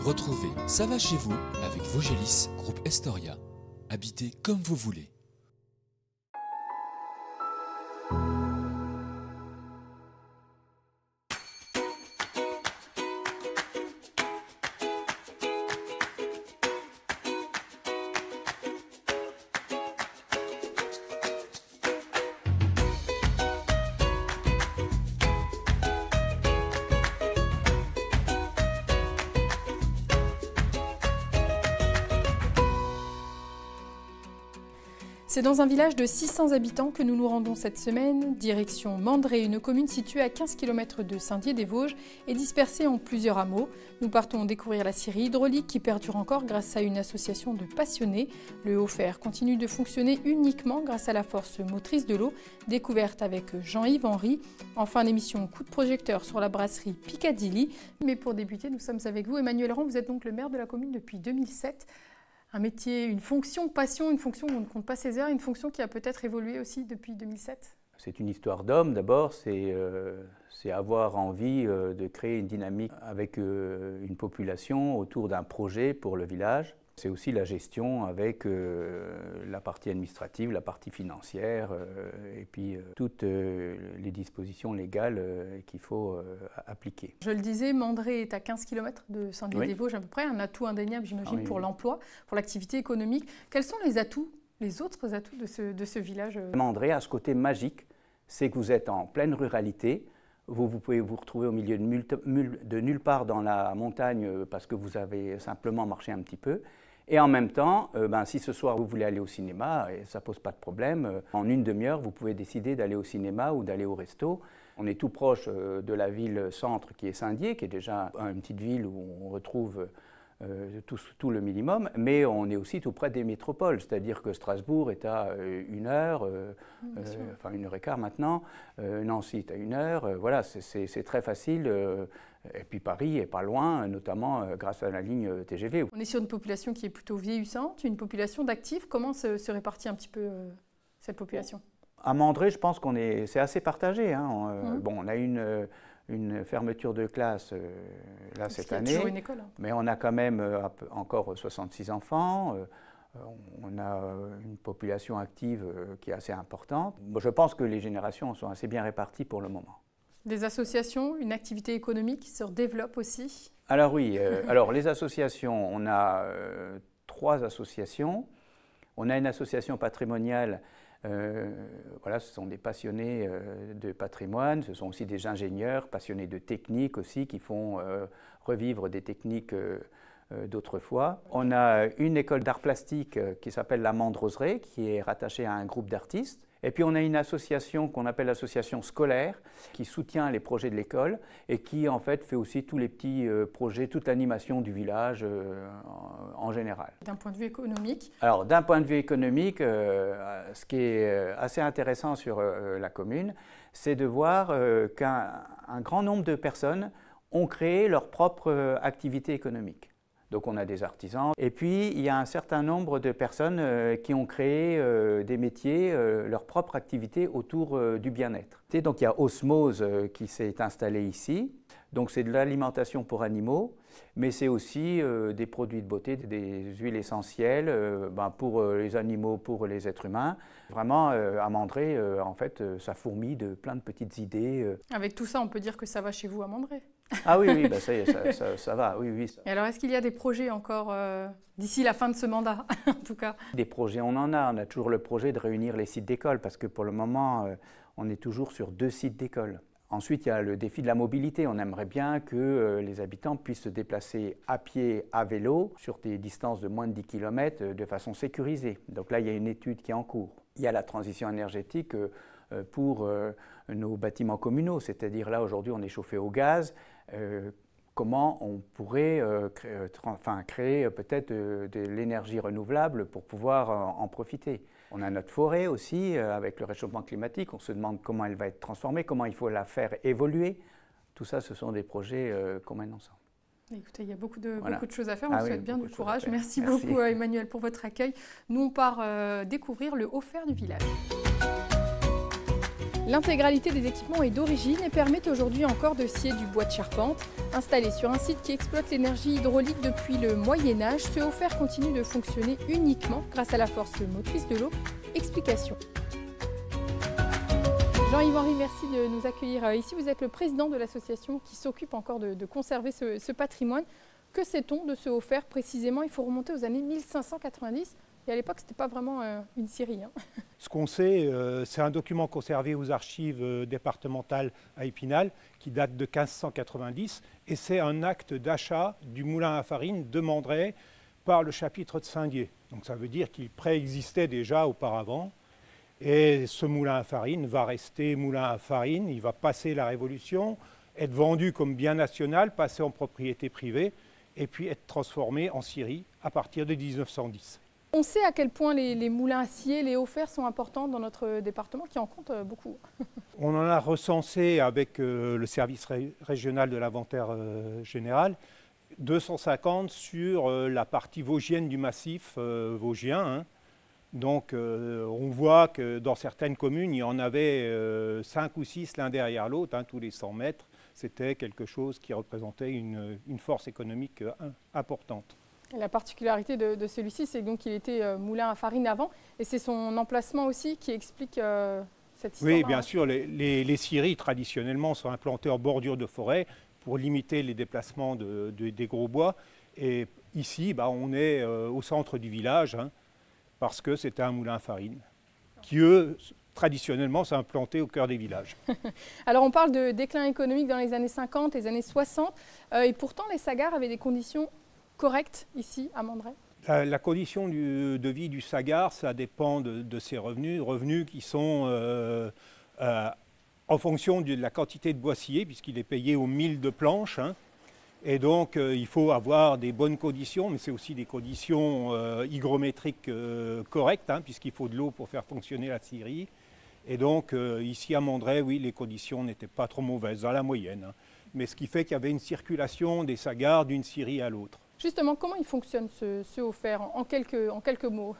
Retrouvez Ça va chez vous avec Vogelis, groupe Estoria. Habitez comme vous voulez. C'est dans un village de 600 habitants que nous nous rendons cette semaine, direction Mandré, une commune située à 15 km de Saint-Dié-des-Vosges et dispersée en plusieurs hameaux. Nous partons découvrir la scierie hydraulique qui perdure encore grâce à une association de passionnés. Le Haut-Fer continue de fonctionner uniquement grâce à la force motrice de l'eau, découverte avec Jean-Yves Henry. En fin d'émission, coup de projecteur sur la brasserie Piccadilly. Mais pour débuter, nous sommes avec vous. Emmanuel Rand, vous êtes donc le maire de la commune depuis 2007. Un métier, une fonction, passion, une fonction où on ne compte pas ses heures, une fonction qui a peut-être évolué aussi depuis 2007. C'est une histoire d'homme d'abord, c'est avoir envie de créer une dynamique avec une population autour d'un projet pour le village. C'est aussi la gestion avec la partie administrative, la partie financière et puis toutes les dispositions légales qu'il faut appliquer. Je le disais, Mandré est à 15 km de Saint-Dié-des-Vosges à peu près, un atout indéniable j'imagine pour l'emploi, pour l'activité économique. Quels sont les atouts, les autres atouts de ce village? Mandré a ce côté magique, c'est que vous êtes en pleine ruralité. Vous pouvez vous retrouver au milieu de nulle part dans la montagne parce que vous avez simplement marché un petit peu. Et en même temps, si ce soir vous voulez aller au cinéma, et ça ne pose pas de problème, en une demi-heure, vous pouvez décider d'aller au cinéma ou d'aller au resto. On est tout proche de la ville-centre qui est Saint-Dié, qui est déjà une petite ville où on retrouve tout le minimum, mais on est aussi tout près des métropoles, c'est-à-dire que Strasbourg est à 1 heure, enfin 1h15 maintenant, Nancy est à 1 heure, voilà, c'est très facile. Et puis Paris est pas loin, notamment grâce à la ligne TGV. On est sur une population qui est plutôt vieillissante, une population d'actifs. Comment se répartit un petit peu cette population? À Mandré, je pense c'est assez partagé. Hein. Bon, on a une fermeture de classe là cette année, toujours une école, hein. Mais on a quand même encore 66 enfants. On a une population active qui est assez importante. Je pense que les générations sont assez bien réparties pour le moment. Des associations, une activité économique qui se développe aussi? Alors oui, alors les associations, on a 3 associations. On a une association patrimoniale, voilà, ce sont des passionnés de patrimoine, ce sont aussi des ingénieurs passionnés de technique aussi qui font revivre des techniques d'autrefois. On a une école d'art plastique qui s'appelle la Mandroseraie, qui est rattachée à un groupe d'artistes. Et puis on a une association qu'on appelle l'association scolaire qui soutient les projets de l'école et qui en fait fait aussi tous les petits projets, toute l'animation du village en général. D'un point de vue économique? Alors d'un point de vue économique, ce qui est assez intéressant sur la commune, c'est de voir qu'un grand nombre de personnes ont créé leur propre activité économique. Donc on a des artisans. Et puis il y a un certain nombre de personnes qui ont créé des métiers, leur propre activité autour du bien-être. Donc il y a Osmose qui s'est installé ici. Donc c'est de l'alimentation pour animaux, mais c'est aussi des produits de beauté, des huiles essentielles pour les animaux, pour les êtres humains. Vraiment, à Mandré, en fait, ça fourmille de plein de petites idées. Avec tout ça, on peut dire que ça va chez vous à Mandré? Ah oui, ça y est, ça va, oui. Et alors, est-ce qu'il y a des projets encore d'ici la fin de ce mandat, en tout cas? Des projets, on a toujours le projet de réunir les sites d'école, parce que pour le moment, on est toujours sur 2 sites d'école. Ensuite, il y a le défi de la mobilité. On aimerait bien que les habitants puissent se déplacer à pied, à vélo, sur des distances de moins de 10 km de façon sécurisée. Donc là, il y a une étude qui est en cours. Il y a la transition énergétique pour nos bâtiments communaux, c'est-à-dire là, aujourd'hui, on est chauffé au gaz. Comment on pourrait créer peut-être de l'énergie renouvelable pour pouvoir en profiter. On a notre forêt aussi, avec le réchauffement climatique, on se demande comment elle va être transformée, comment il faut la faire évoluer. Tout ça, ce sont des projets qu'on mène ensemble. Écoutez, il y a beaucoup de choses à faire, on vous souhaite bien du courage. Merci Merci beaucoup Emmanuel pour votre accueil. Nous on part découvrir le Haut-Fer du village. L'intégralité des équipements est d'origine et permet aujourd'hui encore de scier du bois de charpente. Installé sur un site qui exploite l'énergie hydraulique depuis le Moyen-Âge, ce haut-fer continue de fonctionner uniquement grâce à la force motrice de l'eau. Explication. Jean-Yves Henry, merci de nous accueillir ici. Vous êtes le président de l'association qui s'occupe encore de conserver ce patrimoine. Que sait-on de ce haut-fer précisément? Il faut remonter aux années 1590. Et à l'époque, ce n'était pas vraiment une scierie. Ce qu'on sait, c'est un document conservé aux archives départementales à Épinal qui date de 1590 et c'est un acte d'achat du moulin à farine de Mandray par le chapitre de Saint-Dié. Donc ça veut dire qu'il préexistait déjà auparavant et ce moulin à farine va rester moulin à farine, il va passer la Révolution, être vendu comme bien national, passer en propriété privée et puis être transformé en scierie à partir de 1910. On sait à quel point les moulins à scier, les hauts-fers sont importants dans notre département, qui en compte beaucoup. On en a recensé avec le service régional de l'inventaire général 250 sur la partie vosgienne du massif vosgien. Hein. Donc on voit que dans certaines communes, il y en avait 5 ou 6 l'un derrière l'autre, hein, tous les 100 mètres. C'était quelque chose qui représentait une force économique importante. La particularité de celui-ci, c'est donc qu'il était moulin à farine avant, et c'est son emplacement aussi qui explique cette histoire. Oui, bien sûr, les scieries traditionnellement sont implantées en bordure de forêt pour limiter les déplacements des gros bois. Et ici, on est au centre du village, hein, parce que c'était un moulin à farine, qui eux, traditionnellement, sont implantés au cœur des villages. Alors on parle de déclin économique dans les années 50, les années 60, et pourtant les sagars avaient des conditions correcte ici à Mandray? La condition de vie du sagar, ça dépend de ses revenus qui sont en fonction de la quantité de bois scié, puisqu'il est payé au mille de planches. Hein. Et donc il faut avoir des bonnes conditions, mais c'est aussi des conditions hygrométriques correctes, hein, puisqu'il faut de l'eau pour faire fonctionner la scierie. Et donc ici à Mandray, oui, les conditions n'étaient pas trop mauvaises, dans la moyenne. Hein. Mais ce qui fait qu'il y avait une circulation des sagars d'une scierie à l'autre. Justement, comment il fonctionne ce haut-fer en quelques mots?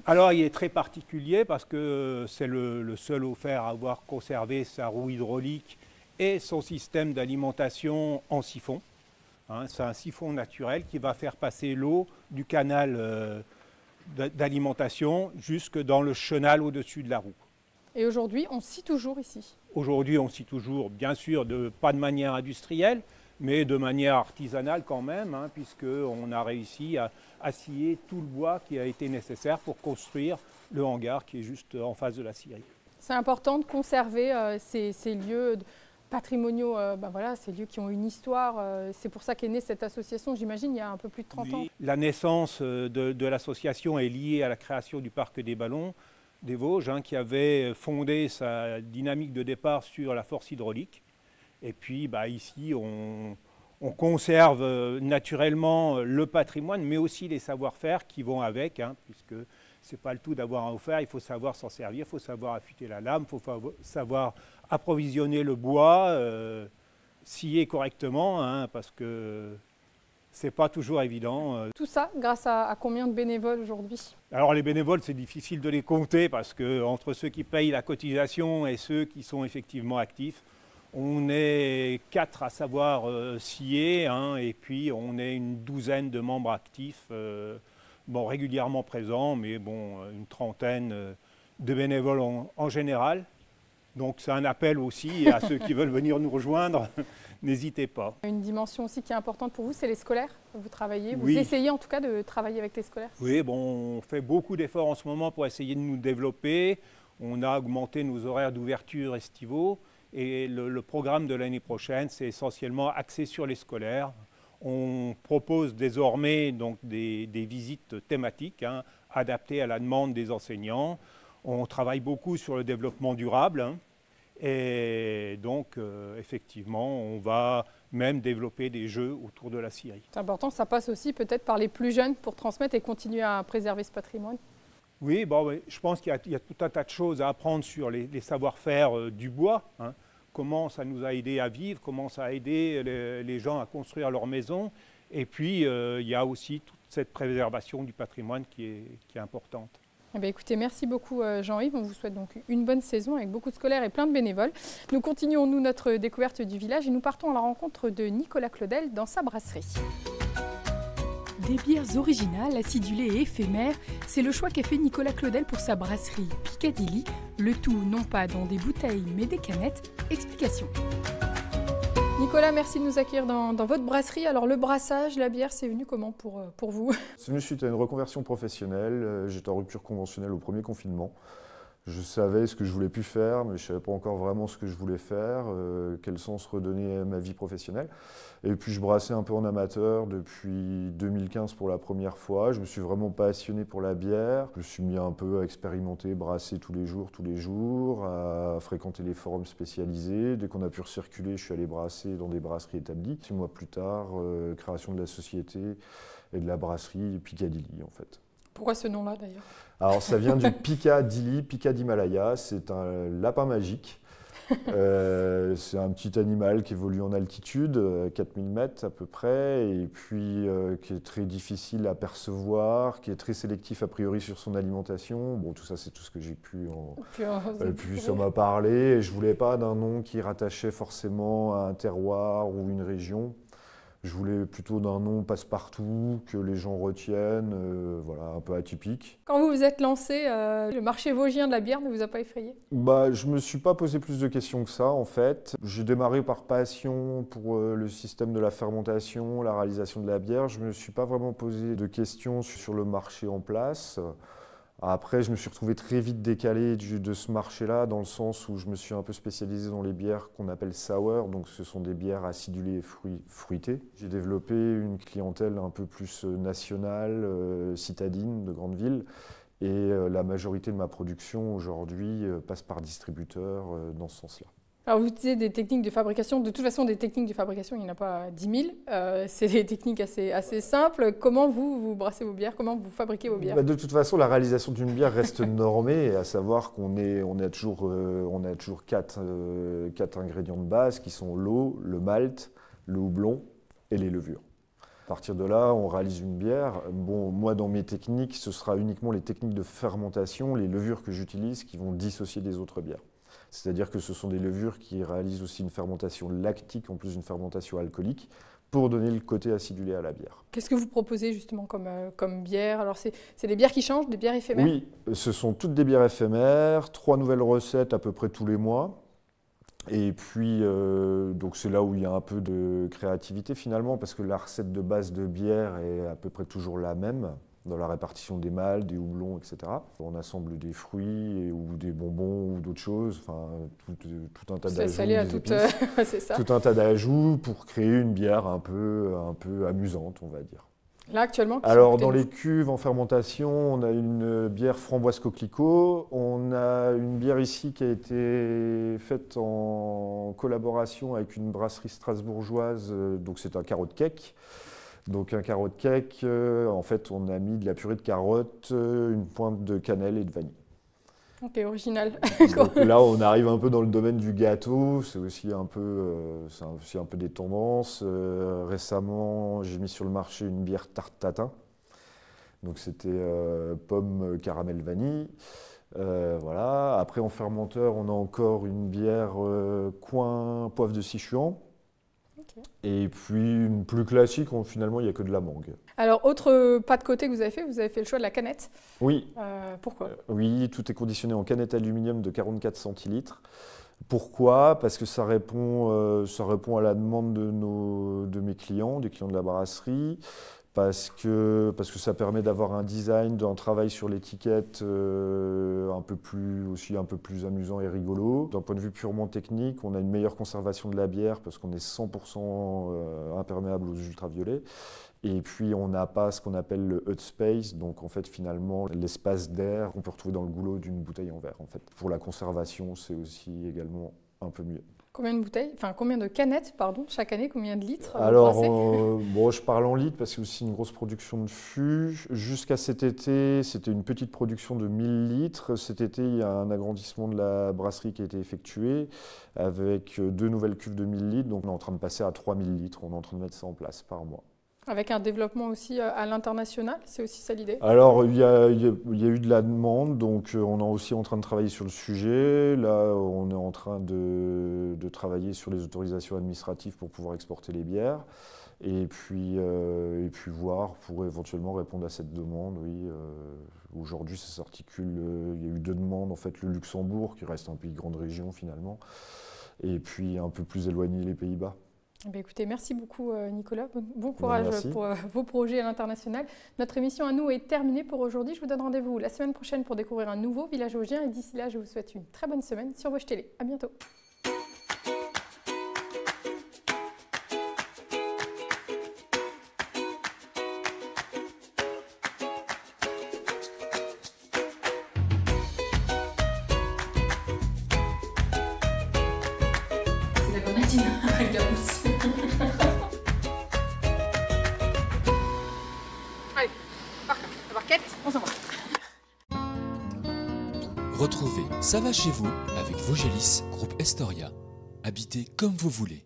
Alors, il est très particulier parce que c'est le seul haut-fer à avoir conservé sa roue hydraulique et son système d'alimentation en siphon. Hein, c'est un siphon naturel qui va faire passer l'eau du canal d'alimentation jusque dans le chenal au-dessus de la roue. Et aujourd'hui, on scie toujours ici? Aujourd'hui, on scie toujours, bien sûr, pas de manière industrielle, mais de manière artisanale quand même, hein, puisqu'on a réussi à scier tout le bois qui a été nécessaire pour construire le hangar qui est juste en face de la scierie. C'est important de conserver ces lieux patrimoniaux, voilà, ces lieux qui ont une histoire. C'est pour ça qu'est née cette association, j'imagine, il y a un peu plus de 30 ans. La naissance de l'association est liée à la création du parc des Ballons des Vosges, hein, qui avait fondé sa dynamique de départ sur la force hydraulique. Et puis ici, on conserve naturellement le patrimoine, mais aussi les savoir-faire qui vont avec, hein, puisque ce n'est pas le tout d'avoir un haut-fer, il faut savoir s'en servir, il faut savoir affûter la lame, il faut savoir approvisionner le bois, scier correctement, hein, parce que ce n'est pas toujours évident. Tout ça grâce à combien de bénévoles aujourd'hui? Alors les bénévoles, c'est difficile de les compter, parce qu'entre ceux qui payent la cotisation et ceux qui sont effectivement actifs, on est 4 à savoir scier, hein, et puis on est une douzaine de membres actifs, régulièrement présents, mais une trentaine de bénévoles en général. Donc c'est un appel aussi à ceux qui veulent venir nous rejoindre, n'hésitez pas. Une dimension aussi qui est importante pour vous, c'est les scolaires. Vous travaillez, vous oui. essayez en tout cas de travailler avec les scolaires? Oui, on fait beaucoup d'efforts en ce moment pour essayer de nous développer. On a augmenté nos horaires d'ouverture estivaux. Et le programme de l'année prochaine, c'est essentiellement axé sur les scolaires. On propose désormais donc, des visites thématiques, hein, adaptées à la demande des enseignants. On travaille beaucoup sur le développement durable. Hein, et donc, effectivement, on va même développer des jeux autour de la scierie. C'est important, ça passe aussi peut-être par les plus jeunes pour transmettre et continuer à préserver ce patrimoine. Oui, je pense qu'il y a tout un tas de choses à apprendre sur les savoir-faire du bois. Hein. Comment ça nous a aidé à vivre, comment ça a aidé les gens à construire leur maison. Et puis, il y a aussi toute cette préservation du patrimoine qui est importante. Eh bien, écoutez, merci beaucoup Jean-Yves. On vous souhaite donc une bonne saison avec beaucoup de scolaires et plein de bénévoles. Nous continuons notre découverte du village et nous partons à la rencontre de Nicolas Claudel dans sa brasserie. Des bières originales, acidulées et éphémères, c'est le choix qu'a fait Nicolas Claudel pour sa brasserie Piccadilly. Le tout non pas dans des bouteilles mais des canettes. Explication. Nicolas, merci de nous accueillir dans votre brasserie. Alors le brassage, la bière, c'est venu comment pour vous? C'est venu suite à une reconversion professionnelle. J'étais en rupture conventionnelle au premier confinement. Je savais ce que je voulais plus faire, mais je ne savais pas encore vraiment ce que je voulais faire, quel sens redonner à ma vie professionnelle. Et puis je brassais un peu en amateur depuis 2015 pour la première fois. Je me suis vraiment passionné pour la bière. Je me suis mis un peu à expérimenter, brasser tous les jours, à fréquenter les forums spécialisés. Dès qu'on a pu recirculer, je suis allé brasser dans des brasseries établies. 6 mois plus tard, création de la société et de la brasserie Piccadilly en fait. Pourquoi ce nom-là d'ailleurs? Alors ça vient du Piccadilly, Pica d'Himalaya, c'est un lapin magique. C'est un petit animal qui évolue en altitude, 4000 mètres à peu près, et puis qui est très difficile à percevoir, qui est très sélectif a priori sur son alimentation. Bon, tout ça, c'est tout ce que j'ai pu puis ça m'a parlé, et je ne voulais pas d'un nom qui rattachait forcément à un terroir ou une région. Je voulais plutôt d'un nom passe-partout, que les gens retiennent, voilà, un peu atypique. Quand vous vous êtes lancé, le marché vosgien de la bière ne vous a pas effrayé? Je ne me suis pas posé plus de questions que ça, en fait. J'ai démarré par passion pour le système de la fermentation, la réalisation de la bière. Je ne me suis pas vraiment posé de questions sur le marché en place. Après, je me suis retrouvé très vite décalé de ce marché-là, dans le sens où je me suis un peu spécialisé dans les bières qu'on appelle sour, donc ce sont des bières acidulées et fruitées. J'ai développé une clientèle un peu plus nationale, citadine, de grandes villes, et la majorité de ma production aujourd'hui passe par distributeur dans ce sens-là. Alors vous utilisez des techniques de fabrication, de toute façon des techniques de fabrication, il n'y en a pas 10 000, c'est des techniques assez simples. Comment vous brassez vos bières, comment vous fabriquez vos bières? De toute façon, la réalisation d'une bière reste normée, à savoir qu'on a toujours 4 ingrédients de base qui sont l'eau, le malt, le houblon et les levures. À partir de là, on réalise une bière. Bon, moi, dans mes techniques, ce sera uniquement les techniques de fermentation, les levures que j'utilise qui vont dissocier des autres bières. C'est-à-dire que ce sont des levures qui réalisent aussi une fermentation lactique en plus d'une fermentation alcoolique pour donner le côté acidulé à la bière. Qu'est-ce que vous proposez justement comme bière? Alors c'est des bières qui changent, des bières éphémères? Oui, ce sont toutes des bières éphémères, 3 nouvelles recettes à peu près tous les mois. Et puis, donc c'est là où il y a un peu de créativité finalement, parce que la recette de base de bière est à peu près toujours la même, dans la répartition des mâles, des houblons, etc. On assemble des fruits ou des bonbons ou d'autres choses, enfin tout un tas d'ajouts, des épices, c'est ça. tout un tas d'ajouts pour créer une bière un peu amusante, on va dire. Là actuellement, alors dans les cuves en fermentation, on a une bière framboise coquelicot, on a une bière ici qui a été faite en collaboration avec une brasserie strasbourgeoise, donc c'est un carotte cake. Donc un carotte cake, en fait on a mis de la purée de carottes, une pointe de cannelle et de vanille. Ok, original. Donc là on arrive un peu dans le domaine du gâteau, c'est aussi un peu des tendances. Récemment j'ai mis sur le marché une bière tarte tatin, donc c'était pomme, caramel, vanille. Voilà. Après en fermenteur on a encore une bière coin poivre de Sichuan. Et puis une plus classique, finalement il n'y a que de la mangue. Alors autre pas de côté que vous avez fait le choix de la canette. Oui. Pourquoi? Oui, tout est conditionné en canette aluminium de 44 centilitres. Pourquoi? Parce que ça répond à la demande de mes clients, des clients de la brasserie. Parce que ça permet d'avoir un design, un travail sur l'étiquette un peu plus amusant et rigolo. D'un point de vue purement technique, on a une meilleure conservation de la bière parce qu'on est 100% imperméable aux ultraviolets. Et puis on n'a pas ce qu'on appelle le hot space, donc en fait finalement l'espace d'air qu'on peut retrouver dans le goulot d'une bouteille en verre. En fait. Pour la conservation, c'est aussi également un peu mieux. Combien de canettes, chaque année, combien de litres? Alors, je parle en litres parce que c'est aussi une grosse production de fûts. Jusqu'à cet été, c'était une petite production de 1000 litres. Cet été, il y a un agrandissement de la brasserie qui a été effectué avec 2 nouvelles cuves de 1000 litres. Donc, on est en train de passer à 3000 litres. On est en train de mettre ça en place par mois. Avec un développement aussi à l'international, c'est aussi ça l'idée? Alors, il y a eu de la demande, donc on est aussi en train de travailler sur le sujet. Là, on est en train de travailler sur les autorisations administratives pour pouvoir exporter les bières. Et puis voir pour éventuellement répondre à cette demande. Oui, aujourd'hui, ça s'articule. Il y a eu 2 demandes, en fait, le Luxembourg, qui reste un pays de grande région finalement, et puis un peu plus éloigné, les Pays-Bas. Écoutez, merci beaucoup Nicolas, bon courage pour vos projets à l'international. Notre émission à nous est terminée pour aujourd'hui. Je vous donne rendez-vous la semaine prochaine pour découvrir un nouveau village vosgien et d'ici là, je vous souhaite une très bonne semaine sur Vosges Télé. À bientôt. C'est la grenadine, regarde. Allez, la barquette, on s'en va. Retrouvez Ça va chez vous avec Vosgelis, groupe Estoria. Habitez comme vous voulez.